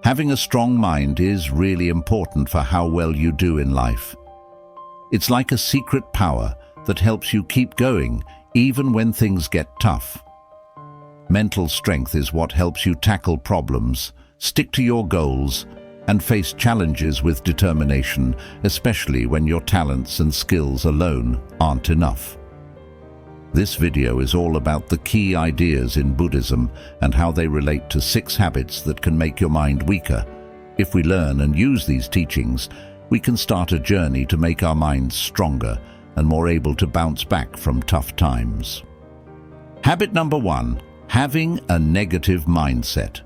Having a strong mind is really important for how well you do in life. It's like a secret power that helps you keep going even when things get tough. Mental strength is what helps you tackle problems, stick to your goals, and face challenges with determination, especially when your talents and skills alone aren't enough. This video is all about the key ideas in Buddhism and how they relate to 6 habits that can make your mind weaker. If we learn and use these teachings, we can start a journey to make our minds stronger and more able to bounce back from tough times. Habit number 1, having a negative mindset.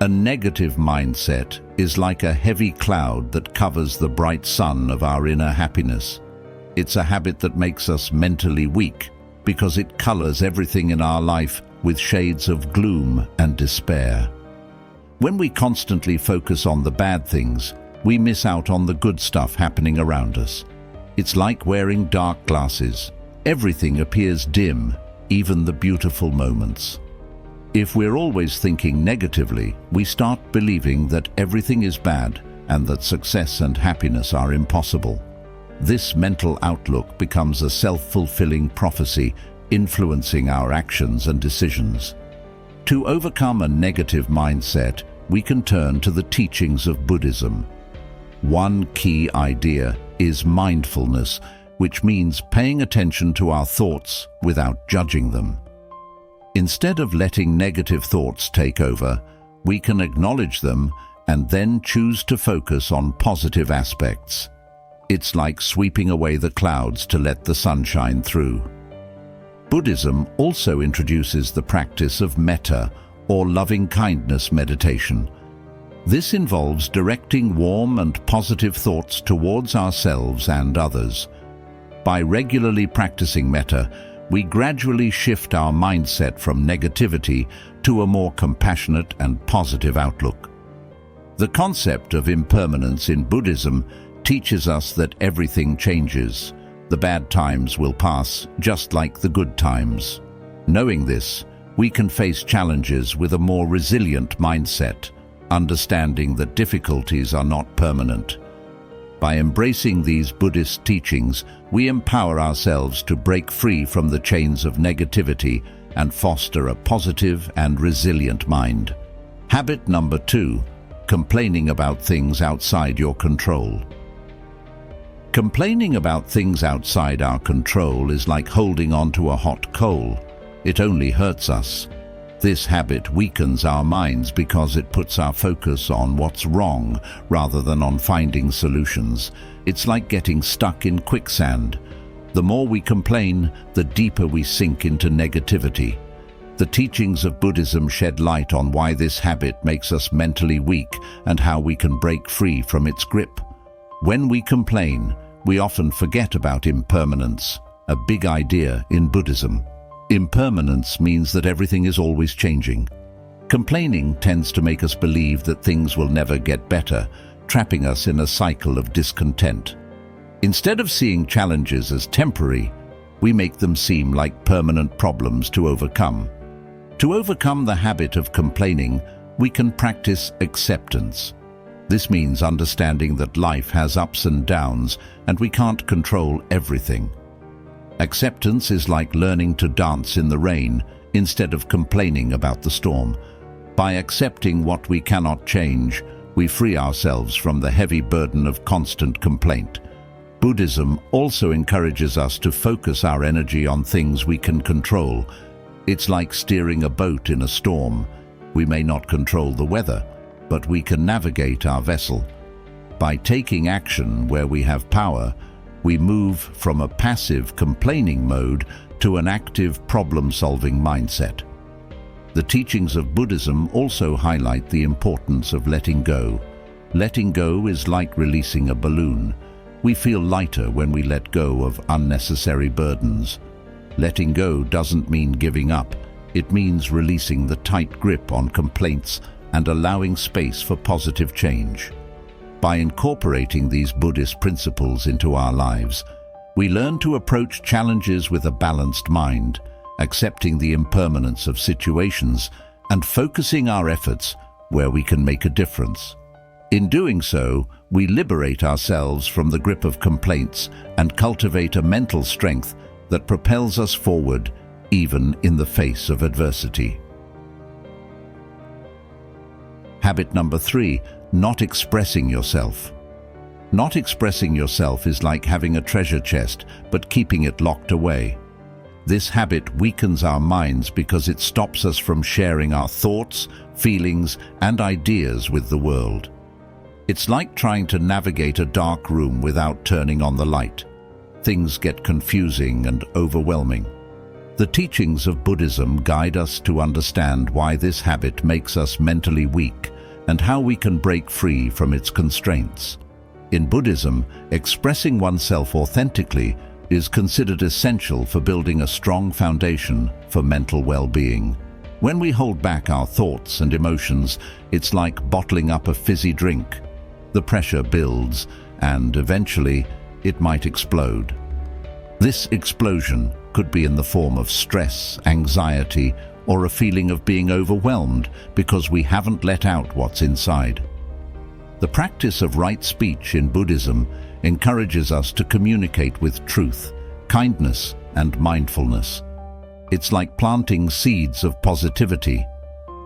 A negative mindset is like a heavy cloud that covers the bright sun of our inner happiness. It's a habit that makes us mentally weak because it colors everything in our life with shades of gloom and despair. When we constantly focus on the bad things, we miss out on the good stuff happening around us. It's like wearing dark glasses. Everything appears dim, even the beautiful moments. If we're always thinking negatively, we start believing that everything is bad and that success and happiness are impossible. This mental outlook becomes a self-fulfilling prophecy, influencing our actions and decisions. To overcome a negative mindset, we can turn to the teachings of Buddhism. One key idea is mindfulness, which means paying attention to our thoughts without judging them. Instead of letting negative thoughts take over, we can acknowledge them and then choose to focus on positive aspects. It's like sweeping away the clouds to let the sun shine through. Buddhism also introduces the practice of metta, or loving-kindness meditation. This involves directing warm and positive thoughts towards ourselves and others. By regularly practicing metta, we gradually shift our mindset from negativity to a more compassionate and positive outlook. The concept of impermanence in Buddhism teaches us that everything changes. The bad times will pass, just like the good times. Knowing this, we can face challenges with a more resilient mindset, understanding that difficulties are not permanent. By embracing these Buddhist teachings, we empower ourselves to break free from the chains of negativity and foster a positive and resilient mind. Habit number 2, complaining about things outside your control. Complaining about things outside our control is like holding on to a hot coal. It only hurts us. This habit weakens our minds because it puts our focus on what's wrong rather than on finding solutions. It's like getting stuck in quicksand. The more we complain, the deeper we sink into negativity. The teachings of Buddhism shed light on why this habit makes us mentally weak and how we can break free from its grip. When we complain, we often forget about impermanence, a big idea in Buddhism. Impermanence means that everything is always changing. Complaining tends to make us believe that things will never get better, trapping us in a cycle of discontent. Instead of seeing challenges as temporary, we make them seem like permanent problems to overcome. To overcome the habit of complaining, we can practice acceptance. This means understanding that life has ups and downs and we can't control everything. Acceptance is like learning to dance in the rain instead of complaining about the storm. By accepting what we cannot change, we free ourselves from the heavy burden of constant complaint. Buddhism also encourages us to focus our energy on things we can control. It's like steering a boat in a storm. We may not control the weather, but we can navigate our vessel. By taking action where we have power, we move from a passive complaining mode to an active problem-solving mindset. The teachings of Buddhism also highlight the importance of letting go. Letting go is like releasing a balloon. We feel lighter when we let go of unnecessary burdens. Letting go doesn't mean giving up. It means releasing the tight grip on complaints and allowing space for positive change. By incorporating these Buddhist principles into our lives, we learn to approach challenges with a balanced mind, accepting the impermanence of situations and focusing our efforts where we can make a difference. In doing so, we liberate ourselves from the grip of complaints and cultivate a mental strength that propels us forward even in the face of adversity. Habit number 3, not expressing yourself. Not expressing yourself is like having a treasure chest but keeping it locked away. This habit weakens our minds because it stops us from sharing our thoughts, feelings, and ideas with the world. It's like trying to navigate a dark room without turning on the light. Things get confusing and overwhelming. The teachings of Buddhism guide us to understand why this habit makes us mentally weak and how we can break free from its constraints. In Buddhism, expressing oneself authentically is considered essential for building a strong foundation for mental well-being. When we hold back our thoughts and emotions, it's like bottling up a fizzy drink. The pressure builds, and eventually, it might explode. This explosion could be in the form of stress, anxiety, or a feeling of being overwhelmed because we haven't let out what's inside. The practice of right speech in Buddhism encourages us to communicate with truth, kindness, and mindfulness. It's like planting seeds of positivity.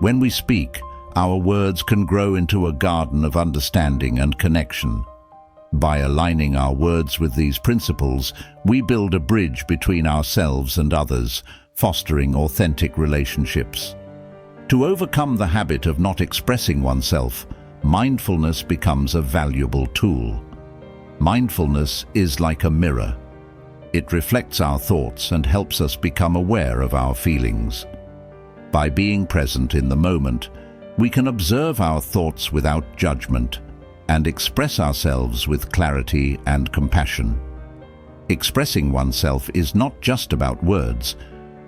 When we speak, our words can grow into a garden of understanding and connection. By aligning our words with these principles, we build a bridge between ourselves and others, fostering authentic relationships. To overcome the habit of not expressing oneself, mindfulness becomes a valuable tool. Mindfulness is like a mirror. It reflects our thoughts and helps us become aware of our feelings. By being present in the moment, we can observe our thoughts without judgment and express ourselves with clarity and compassion. Expressing oneself is not just about words.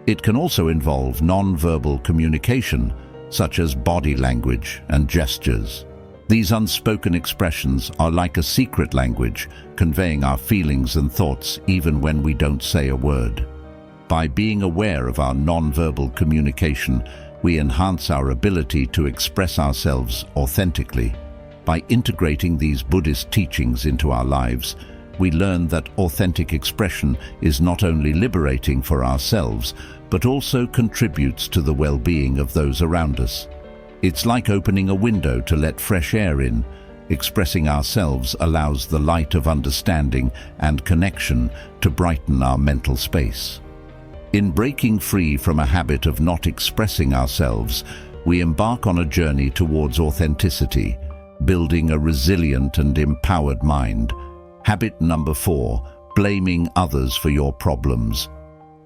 It can also involve non-verbal communication, such as body language and gestures. These unspoken expressions are like a secret language, conveying our feelings and thoughts even when we don't say a word. By being aware of our non-verbal communication, we enhance our ability to express ourselves authentically. By integrating these Buddhist teachings into our lives, we learn that authentic expression is not only liberating for ourselves, but also contributes to the well-being of those around us. It's like opening a window to let fresh air in. Expressing ourselves allows the light of understanding and connection to brighten our mental space. In breaking free from a habit of not expressing ourselves, we embark on a journey towards authenticity, building a resilient and empowered mind. Habit number 4, blaming others for your problems.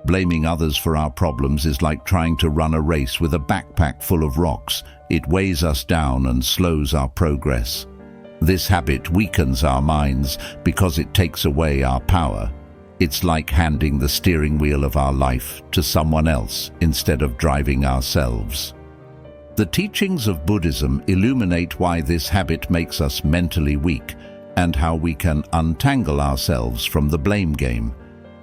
Blaming others for our problems is like trying to run a race with a backpack full of rocks. It weighs us down and slows our progress. This habit weakens our minds because it takes away our power. It's like handing the steering wheel of our life to someone else instead of driving ourselves. The teachings of Buddhism illuminate why this habit makes us mentally weak and how we can untangle ourselves from the blame game.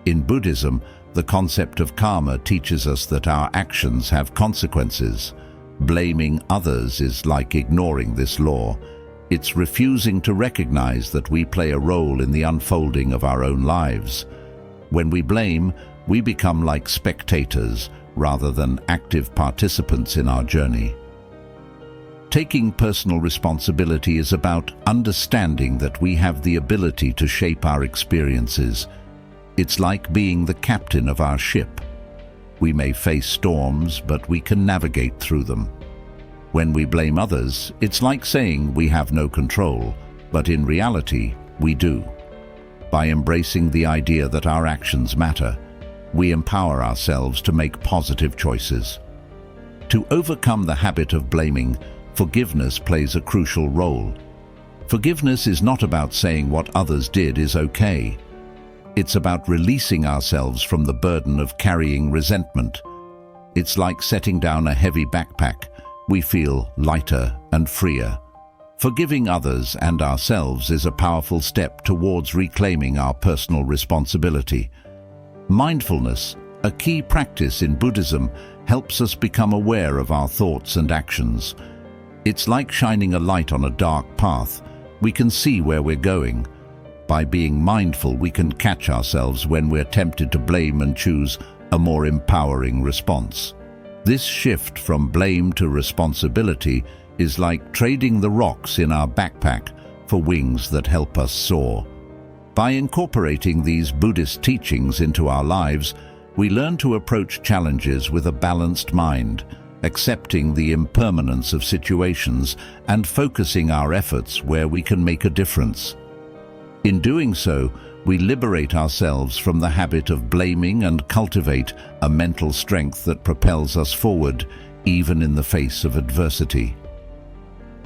In Buddhism, the concept of karma teaches us that our actions have consequences. Blaming others is like ignoring this law. It's refusing to recognize that we play a role in the unfolding of our own lives. When we blame, we become like spectators rather than active participants in our journey. Taking personal responsibility is about understanding that we have the ability to shape our experiences. It's like being the captain of our ship. We may face storms, but we can navigate through them. When we blame others, it's like saying we have no control, but in reality, we do. By embracing the idea that our actions matter, we empower ourselves to make positive choices. To overcome the habit of blaming, forgiveness plays a crucial role. Forgiveness is not about saying what others did is okay. It's about releasing ourselves from the burden of carrying resentment. It's like setting down a heavy backpack. We feel lighter and freer. Forgiving others and ourselves is a powerful step towards reclaiming our personal responsibility. Mindfulness, a key practice in Buddhism, helps us become aware of our thoughts and actions. It's like shining a light on a dark path. We can see where we're going. By being mindful, we can catch ourselves when we're tempted to blame and choose a more empowering response. This shift from blame to responsibility is like trading the rocks in our backpack for wings that help us soar. By incorporating these Buddhist teachings into our lives, we learn to approach challenges with a balanced mind, accepting the impermanence of situations and focusing our efforts where we can make a difference. In doing so, we liberate ourselves from the habit of blaming and cultivate a mental strength that propels us forward, even in the face of adversity.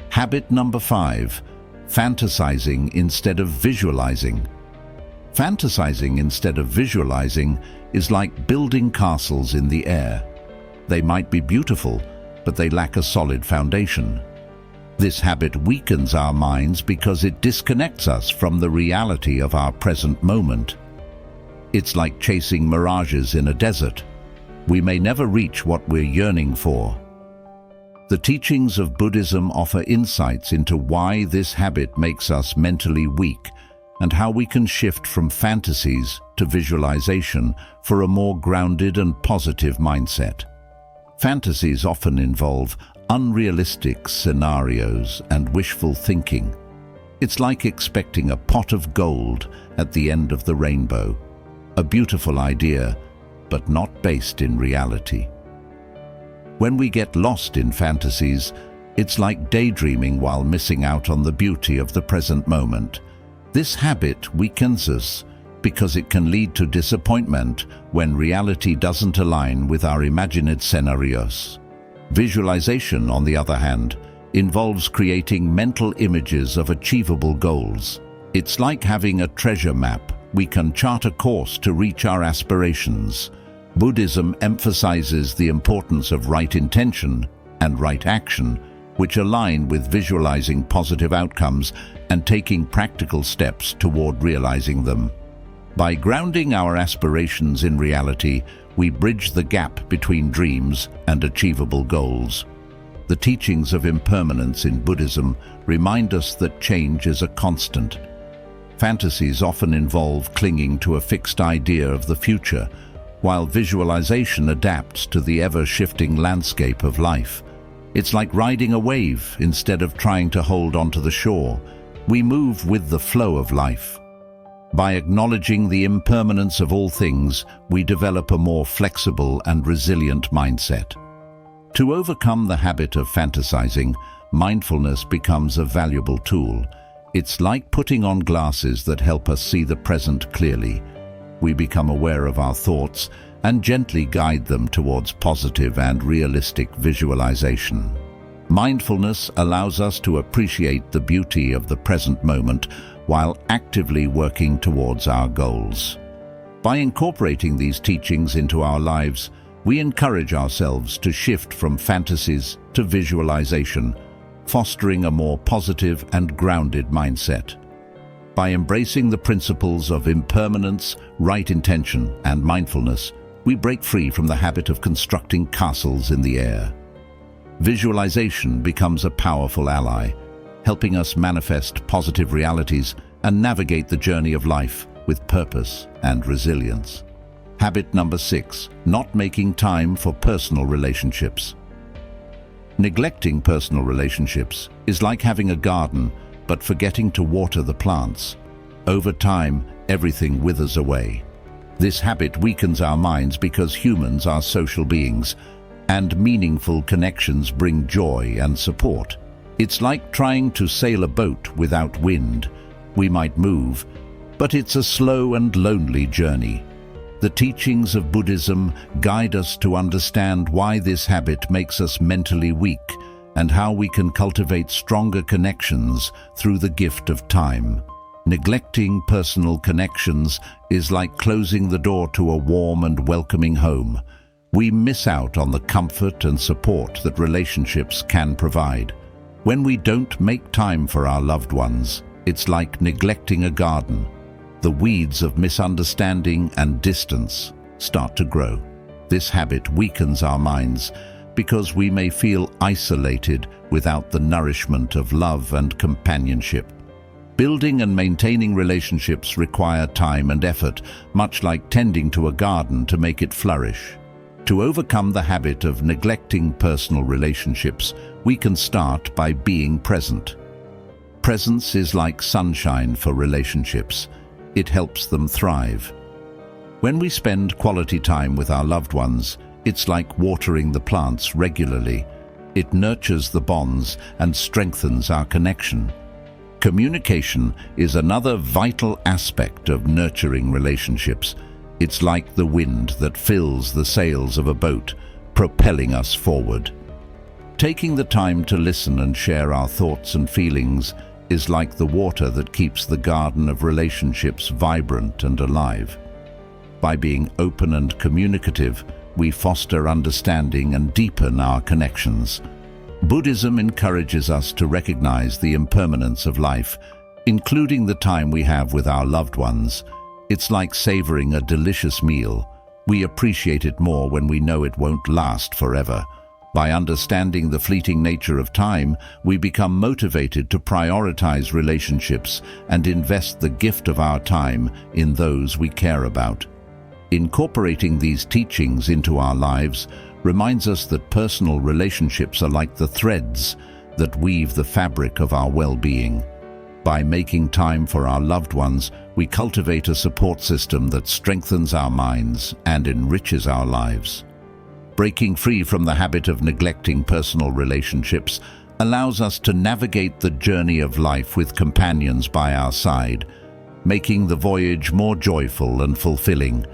Habit number 5, fantasizing instead of visualizing. Fantasizing instead of visualizing is like building castles in the air. They might be beautiful, but they lack a solid foundation. This habit weakens our minds because it disconnects us from the reality of our present moment. It's like chasing mirages in a desert. We may never reach what we're yearning for. The teachings of Buddhism offer insights into why this habit makes us mentally weak and how we can shift from fantasies to visualization for a more grounded and positive mindset. Fantasies often involve unrealistic scenarios and wishful thinking. It's like expecting a pot of gold at the end of the rainbow. A beautiful idea, but not based in reality. When we get lost in fantasies, it's like daydreaming while missing out on the beauty of the present moment. This habit weakens us because it can lead to disappointment when reality doesn't align with our imagined scenarios. Visualization, on the other hand, involves creating mental images of achievable goals. It's like having a treasure map. We can chart a course to reach our aspirations. Buddhism emphasizes the importance of right intention and right action, which align with visualizing positive outcomes and taking practical steps toward realizing them. By grounding our aspirations in reality, we bridge the gap between dreams and achievable goals. The teachings of impermanence in Buddhism remind us that change is a constant. Fantasies often involve clinging to a fixed idea of the future, while visualization adapts to the ever-shifting landscape of life. It's like riding a wave instead of trying to hold onto the shore. We move with the flow of life. By acknowledging the impermanence of all things, we develop a more flexible and resilient mindset. To overcome the habit of fantasizing, mindfulness becomes a valuable tool. It's like putting on glasses that help us see the present clearly. We become aware of our thoughts and gently guide them towards positive and realistic visualization. Mindfulness allows us to appreciate the beauty of the present moment while actively working towards our goals. By incorporating these teachings into our lives, we encourage ourselves to shift from fantasies to visualization, fostering a more positive and grounded mindset. By embracing the principles of impermanence, right intention, and mindfulness, we break free from the habit of constructing castles in the air. Visualization becomes a powerful ally, helping us manifest positive realities and navigate the journey of life with purpose and resilience. Habit number 6, not making time for personal relationships. Neglecting personal relationships is like having a garden but forgetting to water the plants. Over time, everything withers away. This habit weakens our minds because humans are social beings, and meaningful connections bring joy and support. It's like trying to sail a boat without wind. We might move, but it's a slow and lonely journey. The teachings of Buddhism guide us to understand why this habit makes us mentally weak and how we can cultivate stronger connections through the gift of time. Neglecting personal connections is like closing the door to a warm and welcoming home. We miss out on the comfort and support that relationships can provide. When we don't make time for our loved ones, it's like neglecting a garden. The weeds of misunderstanding and distance start to grow. This habit weakens our minds because we may feel isolated without the nourishment of love and companionship. Building and maintaining relationships require time and effort, much like tending to a garden to make it flourish. To overcome the habit of neglecting personal relationships, we can start by being present. Presence is like sunshine for relationships. It helps them thrive. When we spend quality time with our loved ones, it's like watering the plants regularly. It nurtures the bonds and strengthens our connection. Communication is another vital aspect of nurturing relationships. It's like the wind that fills the sails of a boat, propelling us forward. Taking the time to listen and share our thoughts and feelings is like the water that keeps the garden of relationships vibrant and alive. By being open and communicative, we foster understanding and deepen our connections. Buddhism encourages us to recognize the impermanence of life, including the time we have with our loved ones. It's like savoring a delicious meal. We appreciate it more when we know it won't last forever. By understanding the fleeting nature of time, we become motivated to prioritize relationships and invest the gift of our time in those we care about. Incorporating these teachings into our lives reminds us that personal relationships are like the threads that weave the fabric of our well-being. By making time for our loved ones, we cultivate a support system that strengthens our minds and enriches our lives. Breaking free from the habit of neglecting personal relationships allows us to navigate the journey of life with companions by our side, making the voyage more joyful and fulfilling.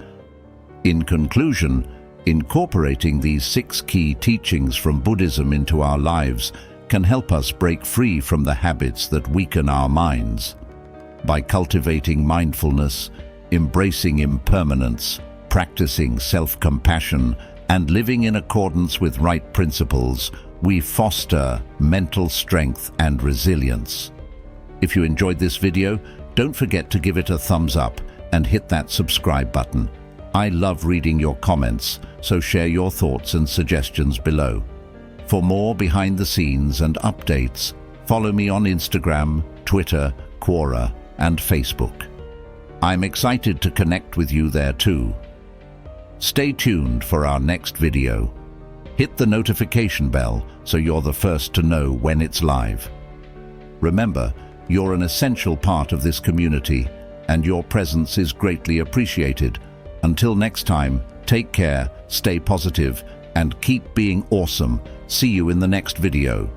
In conclusion, incorporating these 6 key teachings from Buddhism into our lives can help us break free from the habits that weaken our minds. By cultivating mindfulness, embracing impermanence, practicing self-compassion, and living in accordance with right principles, we foster mental strength and resilience. If you enjoyed this video, don't forget to give it a thumbs up and hit that subscribe button. I love reading your comments, so share your thoughts and suggestions below. For more behind the scenes and updates, follow me on Instagram, Twitter, Quora, and Facebook. I'm excited to connect with you there too. Stay tuned for our next video. Hit the notification bell so you're the first to know when it's live. Remember, you're an essential part of this community, and your presence is greatly appreciated. Until next time, take care, stay positive, and keep being awesome. See you in the next video.